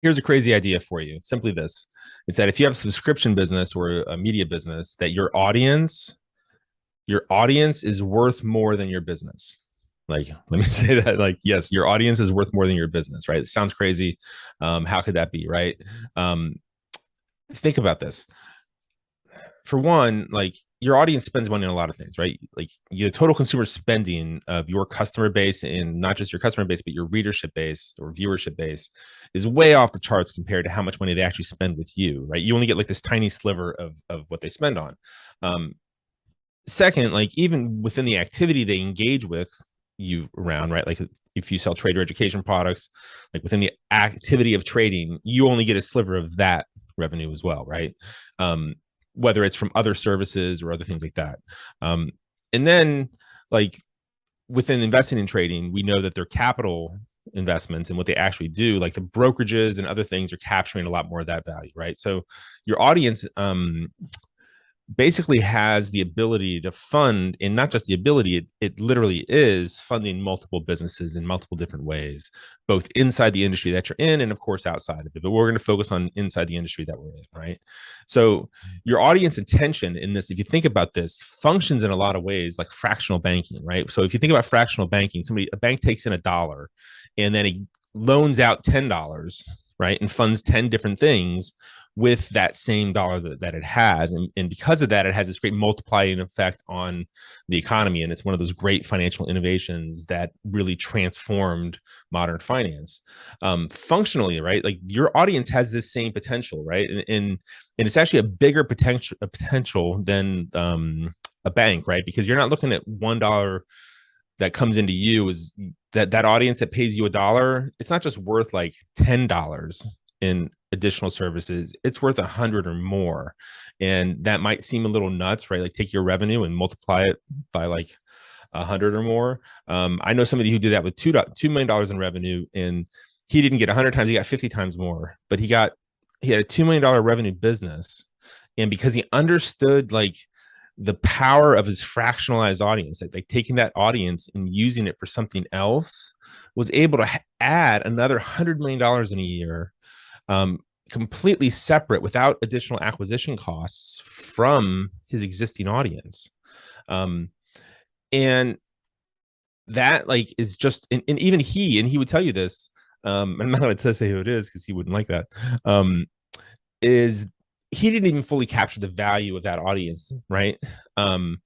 Here's a crazy idea for you. It's simply this. It's that if you have a subscription business or a media business, that your audience is worth more than your business. Like, let me say that, like, yes, your audience is worth more than your business, right? It sounds crazy. How could that be, right? Um, think about this. For one, like, your audience spends money on a lot of things, right? Like, the total consumer spending of your customer base, and not just your customer base, but your readership base or viewership base, is way off the charts compared to how much money they actually spend with you, right? You only get like this tiny sliver of what they spend on. Um, Second, like, even within the activity they engage with you around, right? Like, if you sell trade or education products, like within the activity of trading, you only get a sliver of that revenue as well, right? Um, Whether it's from other services or other things like that. Um, and then, like, within investing in trading, we know that their capital investments and what they actually do, like the brokerages and other things, are capturing a lot more of that value, right? So your audience basically has the ability to fund, and not just the ability, it literally is funding multiple businesses in multiple different ways, both inside the industry that you're in and of course outside of it. But we're going to focus on inside the industry that we're in, right? So your audience attention in this, if you think about this, functions in a lot of ways like fractional banking, right? So if you think about fractional banking, a bank takes in $1 and then it loans out $10, right, and funds 10 different things with that same dollar that it has. And because of that, it has this great multiplying effect on the economy. And it's one of those great financial innovations that really transformed modern finance. Functionally, right? Like, your audience has this same potential, right? And it's actually a bigger potential than a bank, right? Because you're not looking at $1 that comes into you, is that audience that pays you $1. It's not just worth like $10 in additional services, it's worth 100 or more. And that might seem a little nuts, right? Like, take your revenue and multiply it by like 100 or more. I know somebody who did that with $2 million in revenue, and he didn't get 100 times, he got 50 times more, but he had a $2 million revenue business. And because he understood, like, the power of his fractionalized audience, like taking that audience and using it for something else, was able to add another $100 million in a year, completely separate, without additional acquisition costs from his existing audience. And that, like, is just, and even he would tell you this. I'm not going to say who it is because he wouldn't like that. Is He didn't even fully capture the value of that audience, right? Um,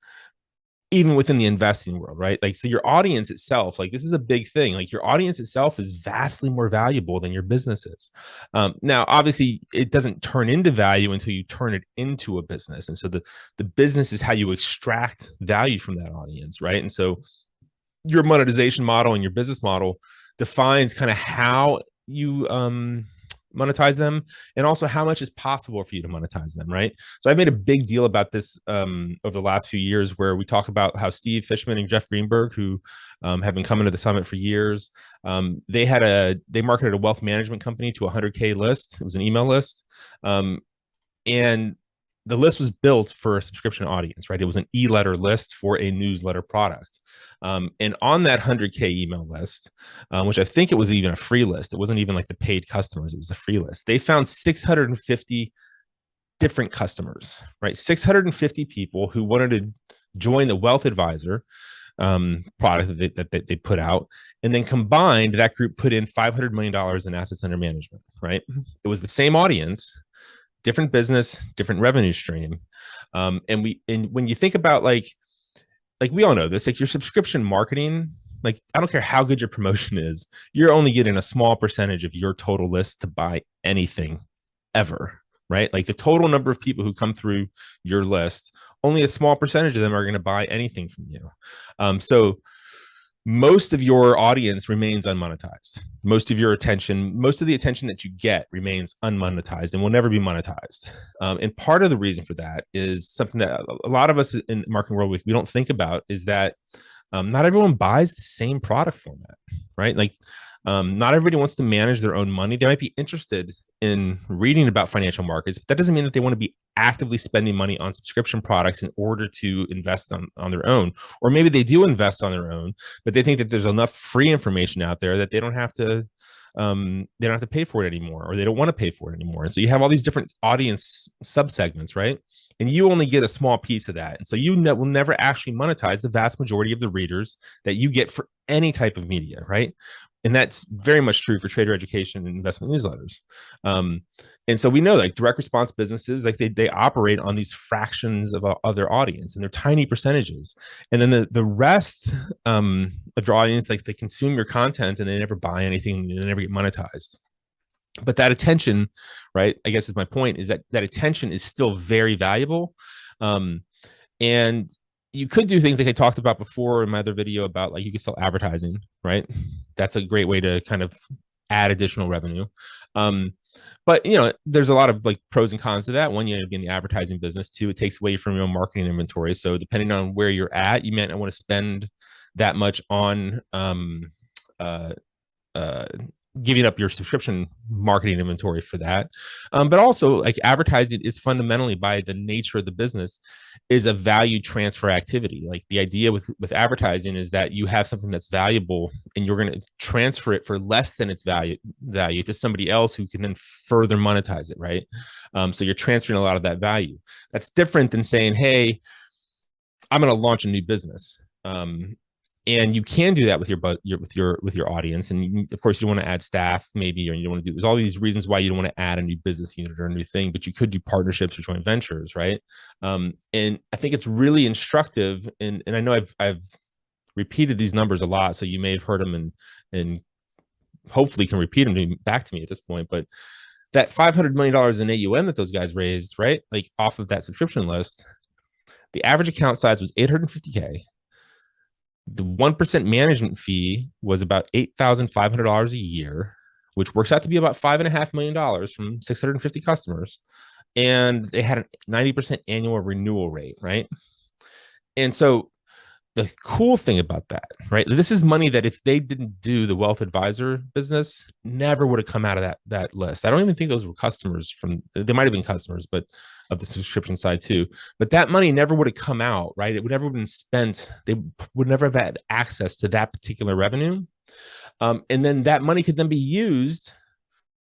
Even within the investing world, right? Like, so your audience itself, like, this is a big thing. Like, your audience itself is vastly more valuable than your business is. Now, obviously, it doesn't turn into value until you turn it into a business. And so the business is how you extract value from that audience, right? And so your monetization model and your business model defines kind of how you monetize them, and also how much is possible for you to monetize them, right? So I've made a big deal about this over the last few years, where we talk about how Steve Fishman and Jeff Greenberg, who have been coming to the summit for years, they marketed a wealth management company to a 100K list. It was an email list, and the list was built for a subscription audience, right? It was an e-letter list for a newsletter product. And on that 100K email list, which I think it was even a free list, it wasn't even like the paid customers, it was a free list. They found 650 different customers, right? 650 people who wanted to join the wealth advisor product that they put out. And then combined, that group put in $500 million in assets under management, right? It was the same audience, different business, different revenue stream. And when you think about, like we all know this, like, your subscription marketing, like, I don't care how good your promotion is, you're only getting a small percentage of your total list to buy anything ever, right? Like, the total number of people who come through your list, only a small percentage of them are going to buy anything from you. So most of your audience remains unmonetized. Most of the attention that you get remains unmonetized and will never be monetized. And part of the reason for that is something that a lot of us in marketing world, we don't think about, is that not everyone buys the same product format, right? Like, not everybody wants to manage their own money. They might be interested in reading about financial markets, but that doesn't mean that they want to be actively spending money on subscription products in order to invest on their own. Or maybe they do invest on their own, but they think that there's enough free information out there that they don't have to they don't have to pay for it anymore, or they don't want to pay for it anymore. And so you have all these different audience subsegments, right? And you only get a small piece of that. And so you will never actually monetize the vast majority of the readers that you get for any type of media, right? And that's very much true for trader education and investment newsletters. And so we know like direct response businesses, like they operate on these fractions of their audience, and they're tiny percentages. And then the rest of your audience, like they consume your content and they never buy anything, they never get monetized. But that attention, right, I guess is my point, is that that attention is still very valuable. And you could do things like I talked about before in my other video about like you can sell advertising, right? That's a great way to kind of add additional revenue. But you know, there's a lot of like pros and cons to that. One, you know, be in the advertising business. Two, it takes away from your own marketing inventory. So depending on where you're at, you might not want to spend that much on giving up your subscription marketing inventory for that. But also like advertising is fundamentally, by the nature of the business, is a value transfer activity. Like the idea with advertising is that you have something that's valuable and you're going to transfer it for less than its value to somebody else who can then further monetize it, right? So you're transferring a lot of that value. That's different than saying, hey, I'm going to launch a new business. And you can do that with your audience, and of course you don't want to add staff, maybe, or you don't want to do. There's all these reasons why you don't want to add a new business unit or a new thing, but you could do partnerships or joint ventures, right? And I think it's really instructive, and I know I've repeated these numbers a lot, so you may have heard them and hopefully can repeat them back to me at this point. But that $500 million in AUM that those guys raised, right, like off of that subscription list, the average account size was $850K. The 1% management fee was about $8,500 a year, which works out to be about $5.5 million from 650 customers. And they had a 90% annual renewal rate, right? And so the cool thing about that, right? This is money that if they didn't do the wealth advisor business, never would have come out of that list. I don't even think those were customers from, they might've been customers, but of the subscription side too. But that money never would have come out, right? It would never have been spent. They would never have had access to that particular revenue. And then that money could then be used,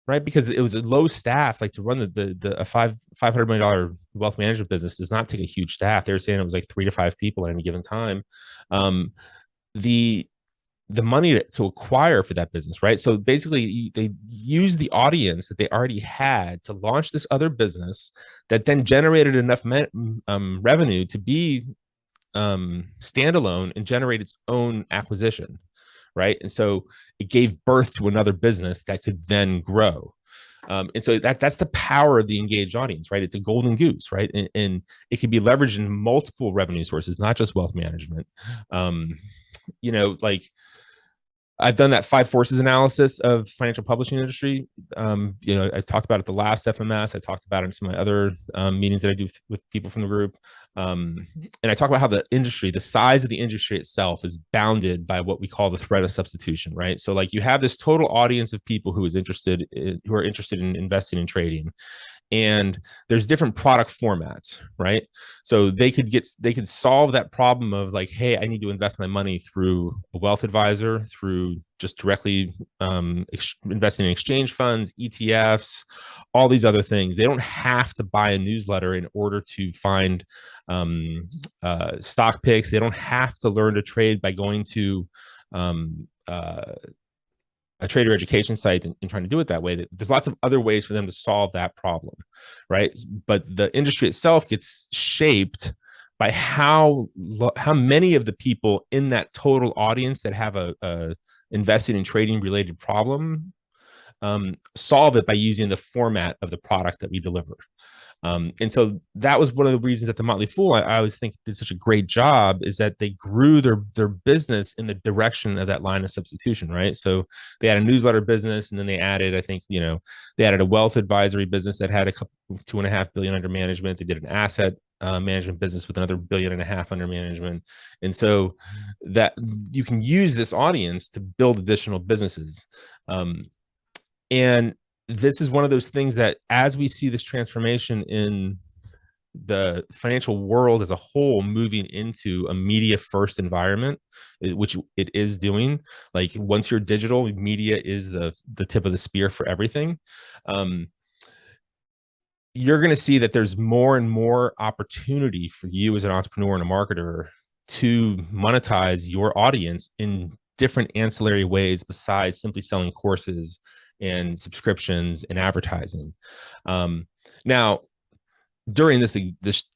right? Because it was a low staff, like to run a $500 million wealth management business does not take a huge staff. They were saying it was like 3 to 5 people at any given time. The money to acquire for that business, right? So basically they use the audience that they already had to launch this other business that then generated enough revenue to be standalone and generate its own acquisition, right? And so it gave birth to another business that could then grow. And so that's the power of the engaged audience, right? It's a golden goose, right? And it can be leveraged in multiple revenue sources, not just wealth management. You know, like I've done that 5 forces analysis of financial publishing industry. You know, I talked about it at the last FMS. I talked about it in some of my other meetings that I do with people from the group. And I talk about how the industry, the size of the industry itself, is bounded by what we call the threat of substitution, right? So like you have this total audience of people who are interested in investing in trading. And there's different product formats, right? So they could solve that problem of like, hey, I need to invest my money through a wealth advisor, through just directly investing in exchange funds, ETFs, all these other things. They don't have to buy a newsletter in order to find stock picks. They don't have to learn to trade by going to a trader education site and trying to do it that way. There's lots of other ways for them to solve that problem, right? But the industry itself gets shaped by how many of the people in that total audience that have a investing and trading related problem solve it by using the format of the product that we deliver. And so that was one of the reasons that the Motley Fool, I always think, did such a great job, is that they grew their business in the direction of that line of substitution, right? So they had a newsletter business, and then they added, I think, you know, they added a wealth advisory business that had $2.5 billion under management. They did an asset management business with another $1.5 billion under management. And so that you can use this audience to build additional businesses. And this is one of those things that, as we see this transformation in the financial world as a whole moving into a media first environment, which it is doing. Like once you're digital, media is the tip of the spear for everything. um, you're going to see that there's more and more opportunity for you as an entrepreneur and a marketer to monetize your audience in different ancillary ways besides simply selling courses and subscriptions and advertising. Now, during this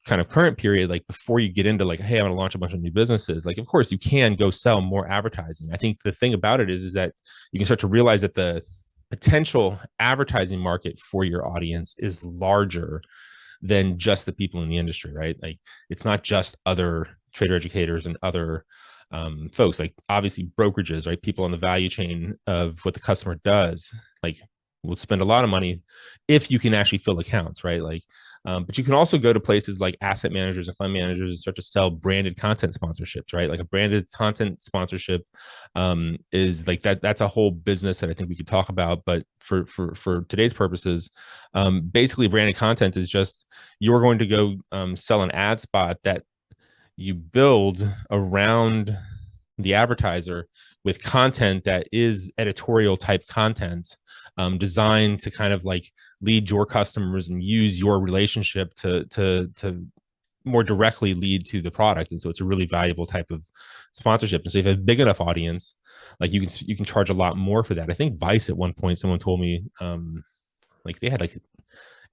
kind of current period, like before you get into like, hey, I'm going to launch a bunch of new businesses, like of course you can go sell more advertising. I think the thing about it is that you can start to realize that the potential advertising market for your audience is larger than just the people in the industry, right? Like it's not just other trader educators and other folks, like obviously brokerages, right? People on the value chain of what the customer does, like will spend a lot of money if you can actually fill accounts, right? Like, but you can also go to places like asset managers and fund managers and start to sell branded content sponsorships, right? Like a branded content sponsorship is like that. That's a whole business that I think we could talk about. But for today's purposes, basically branded content is just you're going to go sell an ad spot that you build around the advertiser with content that is editorial type content, designed to kind of like lead your customers and use your relationship to more directly lead to the product. And so it's a really valuable type of sponsorship. And so if you have a big enough audience, like you can charge a lot more for that. I think Vice at one point, someone told me like they had like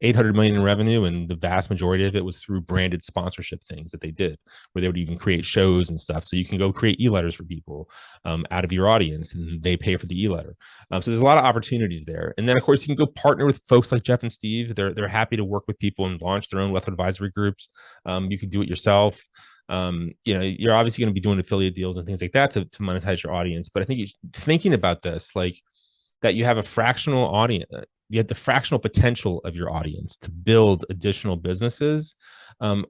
800 million in revenue, and the vast majority of it was through branded sponsorship things that they did, where they would even create shows and stuff. So you can go create e-letters for people out of your audience, and they pay for the e-letter. So there's a lot of opportunities there. And then of course you can go partner with folks like Jeff and Steve. They're happy to work with people and launch their own wealth advisory groups. You can do it yourself. You know, you're obviously going to be doing affiliate deals and things like that to monetize your audience. But I think thinking about this, like that you have a fractional audience, you have the fractional potential of your audience to build additional businesses,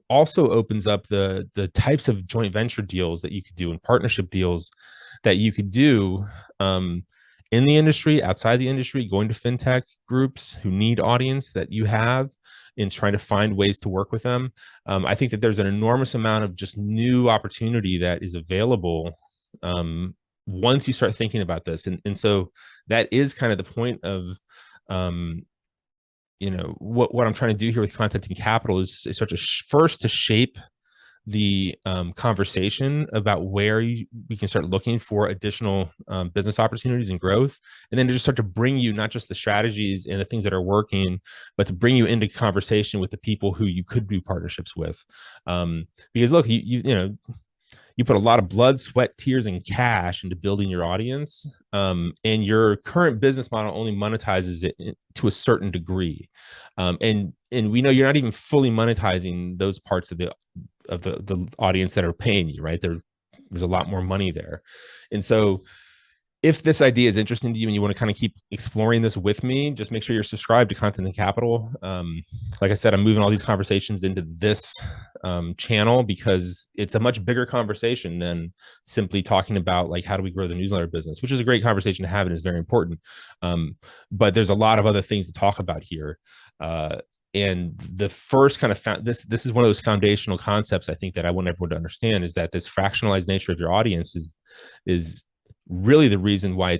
also opens up the types of joint venture deals that you could do and partnership deals that you could do in the industry, outside the industry, going to fintech groups who need audience that you have and trying to find ways to work with them. I think that there's an enormous amount of just new opportunity that is available once you start thinking about this. And so that is kind of the point of you know, what I'm trying to do here with Content and Capital is start to first to shape the conversation about where we can start looking for additional business opportunities and growth, and then to just start to bring you not just the strategies and the things that are working, but to bring you into conversation with the people who you could do partnerships with. Because look, you know, you put a lot of blood, sweat, tears, and cash into building your audience, and your current business model only monetizes it to a certain degree, and we know you're not even fully monetizing those parts of the audience that are paying you, right? There's a lot more money there, and so if this idea is interesting to you and you want to kind of keep exploring this with me, just make sure you're subscribed to Content and Capital. Like I said, I'm moving all these conversations into this channel because it's a much bigger conversation than simply talking about like, how do we grow the newsletter business, which is a great conversation to have and is very important. But there's a lot of other things to talk about here. And the first kind of this is one of those foundational concepts I think that I want everyone to understand, is that this fractionalized nature of your audience is really the reason why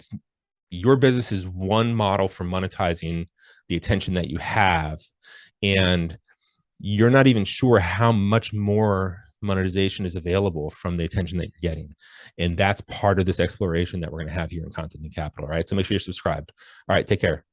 your business is one model for monetizing the attention that you have, and you're not even sure how much more monetization is available from the attention that you're getting. And that's part of this exploration that we're going to have here in Content and Capital. All right, so make sure you're subscribed. All right, take care.